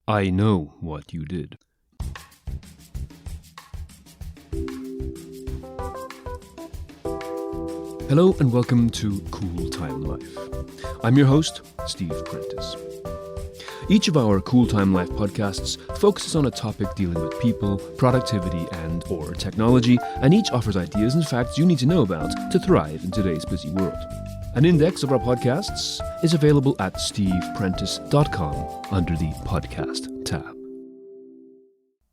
I know what you did. Hello and welcome to Cool Time Life. I'm your host, Steve Prentice. Each of our Cool Time Life podcasts focuses on a topic dealing with people, productivity, and/or technology, and each offers ideas and facts you need to know about to thrive in today's busy world. An index of our podcasts is available at steveprentice.com under the podcast tab.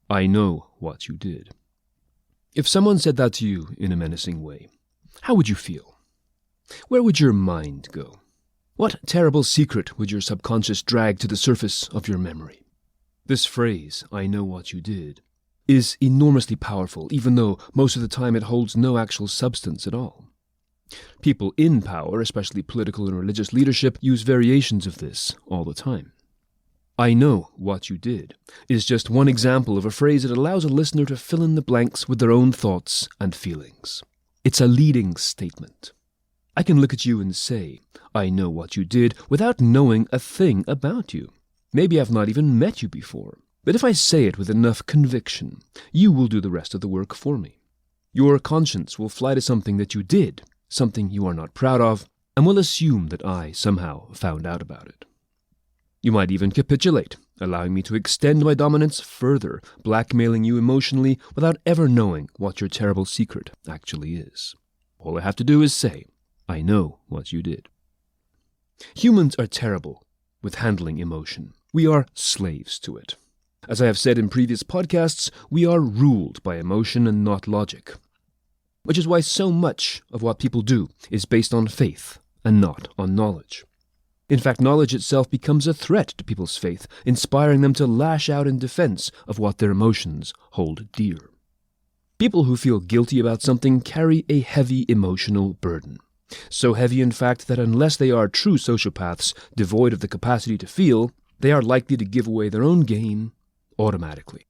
I know what you did. If someone said that to you in a menacing way, how would you feel? Where would your mind go? What terrible secret would your subconscious drag to the surface of your memory? This phrase, I know what you did, is enormously powerful, even though most of the time it holds no actual substance at all. People in power, especially political and religious leadership, use variations of this all the time. I know what you did is just one example of a phrase that allows a listener to fill in the blanks with their own thoughts and feelings. It's a leading statement. I can look at you and say, I know what you did, without knowing a thing about you. Maybe I've not even met you before. But if I say it with enough conviction, you will do the rest of the work for me. Your conscience will fly to something that you did, something you are not proud of, and will assume that I somehow found out about it. You might even capitulate, allowing me to extend my dominance further, blackmailing you emotionally without ever knowing what your terrible secret actually is. All I have to do is say, I know what you did. Humans are terrible with handling emotion. We are slaves to it. As I have said in previous podcasts, we are ruled by emotion and not logic, which is why so much of what people do is based on faith and not on knowledge. In fact, knowledge itself becomes a threat to people's faith, inspiring them to lash out in defense of what their emotions hold dear. People who feel guilty about something carry a heavy emotional burden. So heavy, in fact, that unless they are true sociopaths devoid of the capacity to feel, they are likely to give away their own game automatically.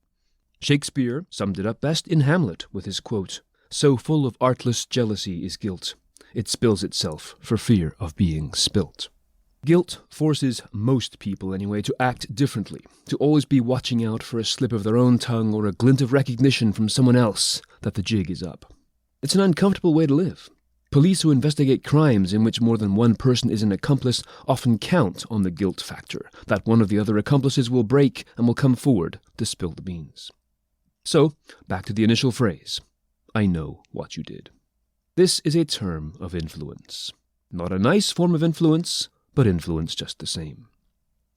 Shakespeare summed it up best in Hamlet with his quote, "So full of artless jealousy is guilt, it spills itself for fear of being spilt." Guilt forces most people, anyway, to act differently, to always be watching out for a slip of their own tongue or a glint of recognition from someone else that the jig is up. It's an uncomfortable way to live. Police who investigate crimes in which more than one person is an accomplice often count on the guilt factor, that one of the other accomplices will break and will come forward to spill the beans. So, back to the initial phrase, I know what you did. This is a term of influence. Not a nice form of influence, but influence just the same.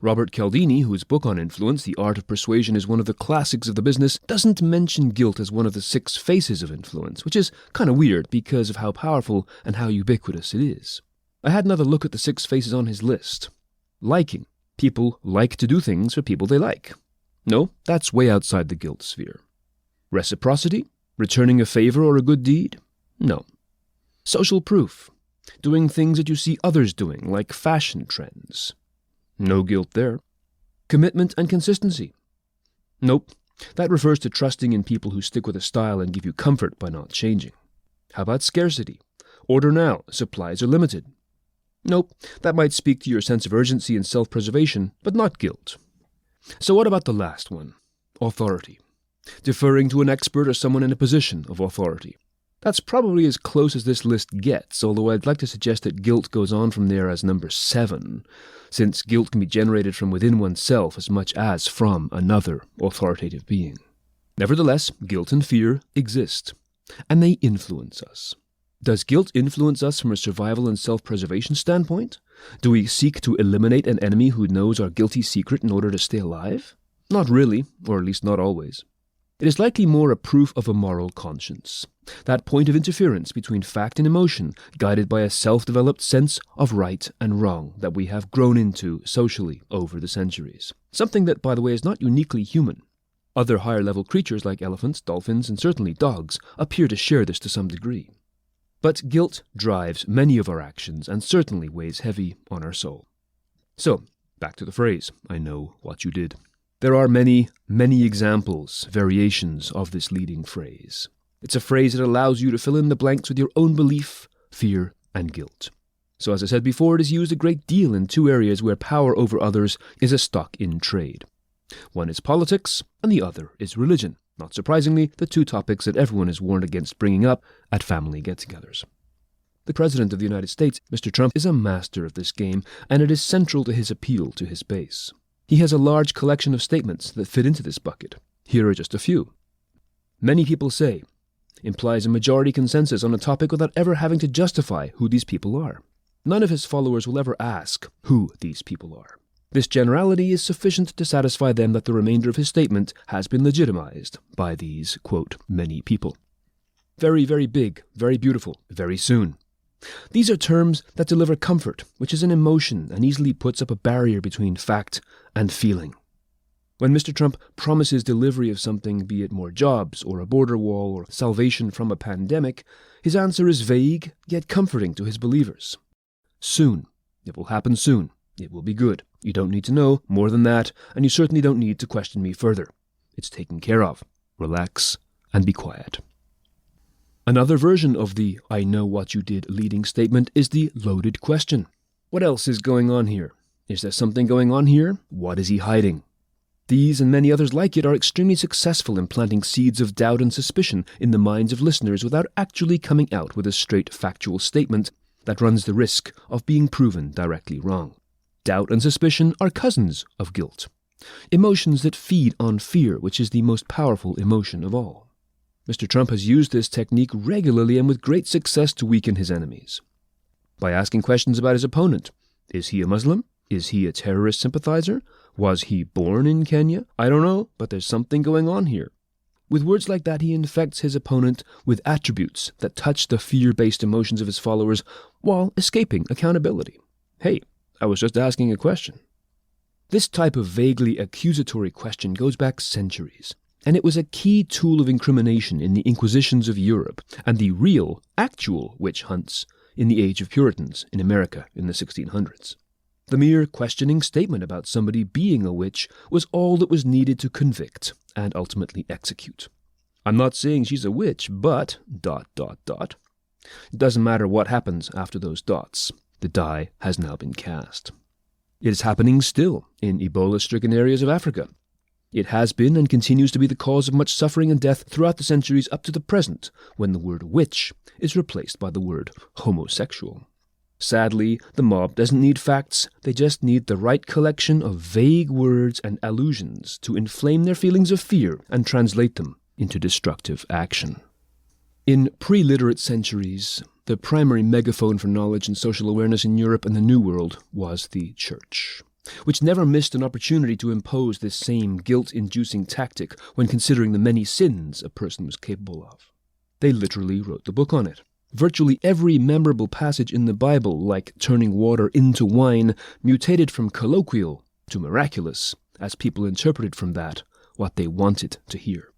Robert Cialdini, whose book on influence, The Art of Persuasion, is one of the classics of the business, doesn't mention guilt as one of the 6 faces of influence, which is kind of weird because of how powerful and how ubiquitous it is. I had another look at the 6 faces on his list. Liking. People like to do things for people they like. No, that's way outside the guilt sphere. Reciprocity. Returning a favor or a good deed? No. Social proof. Doing things that you see others doing, like fashion trends. No guilt there. Commitment and consistency. Nope. That refers to trusting in people who stick with a style and give you comfort by not changing. How about scarcity? Order now, supplies are limited. Nope. That might speak to your sense of urgency and self-preservation, but not guilt. So what about the last one? Authority. Deferring to an expert or someone in a position of authority. That's probably as close as this list gets, although I'd like to suggest that guilt goes on from there as number 7, since guilt can be generated from within oneself as much as from another authoritative being. Nevertheless, guilt and fear exist, and they influence us. Does guilt influence us from a survival and self-preservation standpoint? Do we seek to eliminate an enemy who knows our guilty secret in order to stay alive? Not really, or at least not always. It is likely more a proof of a moral conscience, that point of interference between fact and emotion, guided by a self-developed sense of right and wrong that we have grown into socially over the centuries. Something that, by the way, is not uniquely human. Other higher-level creatures like elephants, dolphins, and certainly dogs appear to share this to some degree. But guilt drives many of our actions and certainly weighs heavy on our soul. So, back to the phrase, I know what you did. There are many, many examples, variations of this leading phrase. It's a phrase that allows you to fill in the blanks with your own belief, fear, and guilt. So as I said before, it is used a great deal in 2 areas where power over others is a stock in trade. One is politics, and the other is religion. Not surprisingly, the two topics that everyone is warned against bringing up at family get-togethers. The President of the United States, Mr. Trump, is a master of this game, and it is central to his appeal to his base. He has a large collection of statements that fit into this bucket. Here are just a few. Many people say implies a majority consensus on a topic without ever having to justify who these people are. None of his followers will ever ask who these people are. This generality is sufficient to satisfy them that the remainder of his statement has been legitimized by these, quote, many people. Very, very big, very beautiful, very soon. These are terms that deliver comfort, which is an emotion and easily puts up a barrier between fact and feeling. When Mr. Trump promises delivery of something, be it more jobs or a border wall or salvation from a pandemic, his answer is vague yet comforting to his believers. Soon. It will happen soon. It will be good. You don't need to know more than that, and you certainly don't need to question me further. It's taken care of. Relax and be quiet. Another version of the I know what you did leading statement is the loaded question. What else is going on here? Is there something going on here? What is he hiding? These and many others like it are extremely successful in planting seeds of doubt and suspicion in the minds of listeners without actually coming out with a straight factual statement that runs the risk of being proven directly wrong. Doubt and suspicion are cousins of guilt, emotions that feed on fear, which is the most powerful emotion of all. Mr. Trump has used this technique regularly and with great success to weaken his enemies. By asking questions about his opponent. Is he a Muslim? Is he a terrorist sympathizer? Was he born in Kenya? I don't know, but there's something going on here. With words like that, he infects his opponent with attributes that touch the fear-based emotions of his followers while escaping accountability. Hey, I was just asking a question. This type of vaguely accusatory question goes back centuries, and it was a key tool of incrimination in the Inquisitions of Europe and the real, actual witch hunts in the Age of Puritans in America in the 1600s. The mere questioning statement about somebody being a witch was all that was needed to convict and ultimately execute. I'm not saying she's a witch, but ... It doesn't matter what happens after those dots. The die has now been cast. It is happening still in Ebola-stricken areas of Africa. It has been and continues to be the cause of much suffering and death throughout the centuries up to the present, when the word witch is replaced by the word homosexual. Sadly, the mob doesn't need facts, they just need the right collection of vague words and allusions to inflame their feelings of fear and translate them into destructive action. In pre-literate centuries, the primary megaphone for knowledge and social awareness in Europe and the New World was the Church, which never missed an opportunity to impose this same guilt-inducing tactic when considering the many sins a person was capable of. They literally wrote the book on it. Virtually every memorable passage in the Bible, like turning water into wine, mutated from colloquial to miraculous, as people interpreted from that what they wanted to hear.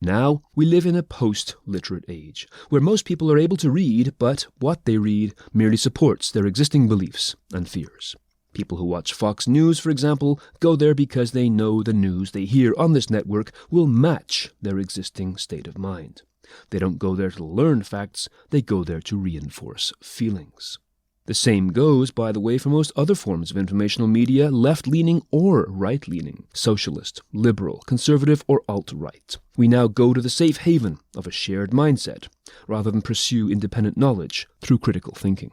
Now, we live in a post-literate age, where most people are able to read, but what they read merely supports their existing beliefs and fears. People who watch Fox News, for example, go there because they know the news they hear on this network will match their existing state of mind. They don't go there to learn facts, they go there to reinforce feelings. The same goes, by the way, for most other forms of informational media, left-leaning or right-leaning, socialist, liberal, conservative, or alt-right. We now go to the safe haven of a shared mindset, rather than pursue independent knowledge through critical thinking.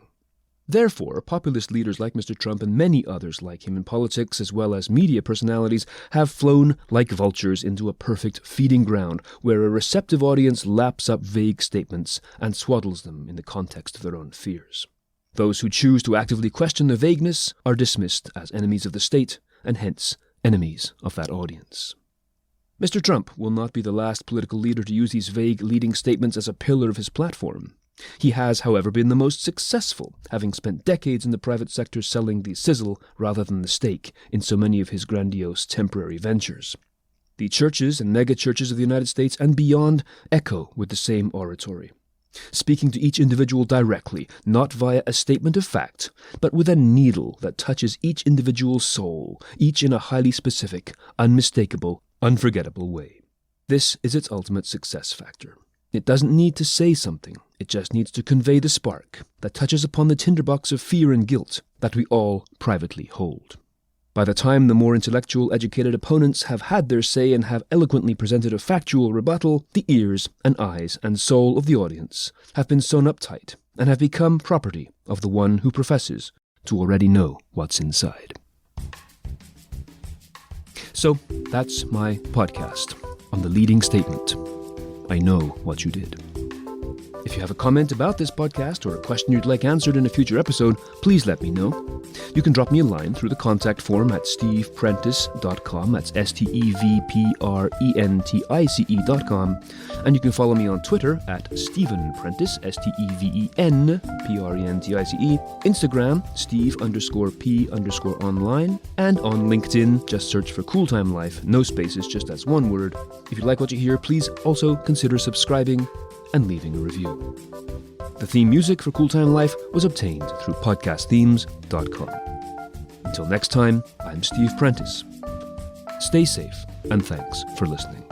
Therefore, populist leaders like Mr. Trump and many others like him in politics as well as media personalities have flown like vultures into a perfect feeding ground where a receptive audience laps up vague statements and swaddles them in the context of their own fears. Those who choose to actively question the vagueness are dismissed as enemies of the state and hence enemies of that audience. Mr. Trump will not be the last political leader to use these vague leading statements as a pillar of his platform. He has, however, been the most successful, having spent decades in the private sector selling the sizzle rather than the steak in so many of his grandiose temporary ventures. The churches and mega-churches of the United States and beyond echo with the same oratory, speaking to each individual directly, not via a statement of fact, but with a needle that touches each individual's soul, each in a highly specific, unmistakable, unforgettable way. This is its ultimate success factor. It doesn't need to say something, it just needs to convey the spark that touches upon the tinderbox of fear and guilt that we all privately hold. By the time the more intellectual, educated opponents have had their say and have eloquently presented a factual rebuttal, the ears and eyes and soul of the audience have been sewn up tight and have become property of the one who professes to already know what's inside. So that's my podcast on the leading statement, I know what you did. If you have a comment about this podcast or a question you'd like answered in a future episode, please let me know. You can drop me a line through the contact form at steveprentice.com. That's StevePrentice.com. And you can follow me on Twitter at Stephen Prentice, StevenPrentice, Instagram, Steve_P_online, and on LinkedIn, just search for Cool Time Life, no spaces, just as one word. If you like what you hear, please also consider subscribing and leaving a review. The theme music for Cool Time Life was obtained through podcastthemes.com. Until next time, I'm Steve Prentice. Stay safe, and thanks for listening.